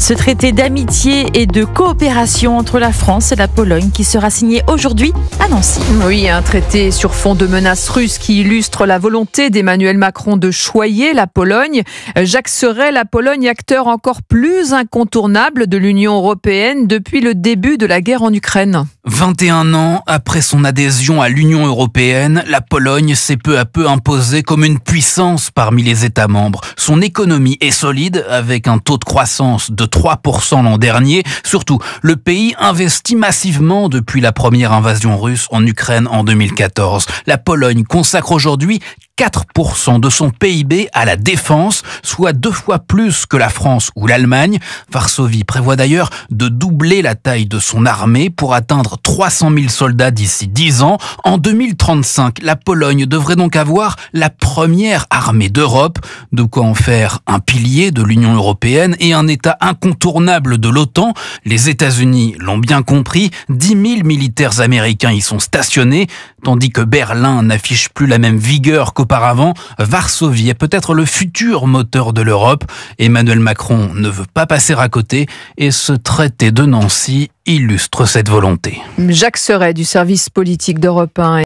Ce traité d'amitié et de coopération entre la France et la Pologne qui sera signé aujourd'hui à Nancy. Oui, un traité sur fond de menaces russes qui illustre la volonté d'Emmanuel Macron de choyer la Pologne. Jacques Serret, la Pologne, acteur encore plus incontournable de l'Union européenne depuis le début de la guerre en Ukraine. 21 ans après son adhésion à l'Union européenne, la Pologne s'est peu à peu imposée comme une puissance parmi les États membres. Son économie est solide avec un taux de croissance de 3% l'an dernier. Surtout, le pays investit massivement depuis la première invasion russe en Ukraine en 2014. La Pologne consacre aujourd'hui 4% de son PIB à la défense, soit 2 fois plus que la France ou l'Allemagne. Varsovie prévoit d'ailleurs de doubler la taille de son armée pour atteindre 300 000 soldats d'ici 10 ans. En 2035, la Pologne devrait donc avoir la première armée d'Europe, de quoi en faire un pilier de l'Union européenne et un État incontournable de l'OTAN. Les États-Unis l'ont bien compris, 10 000 militaires américains y sont stationnés, tandis que Berlin n'affiche plus la même vigueur qu'auparavant. Varsovie est peut-être le futur moteur de l'Europe. Emmanuel Macron ne veut pas passer à côté et ce traité de Nancy illustre cette volonté. Jacques Serret du service politique d'Europe 1.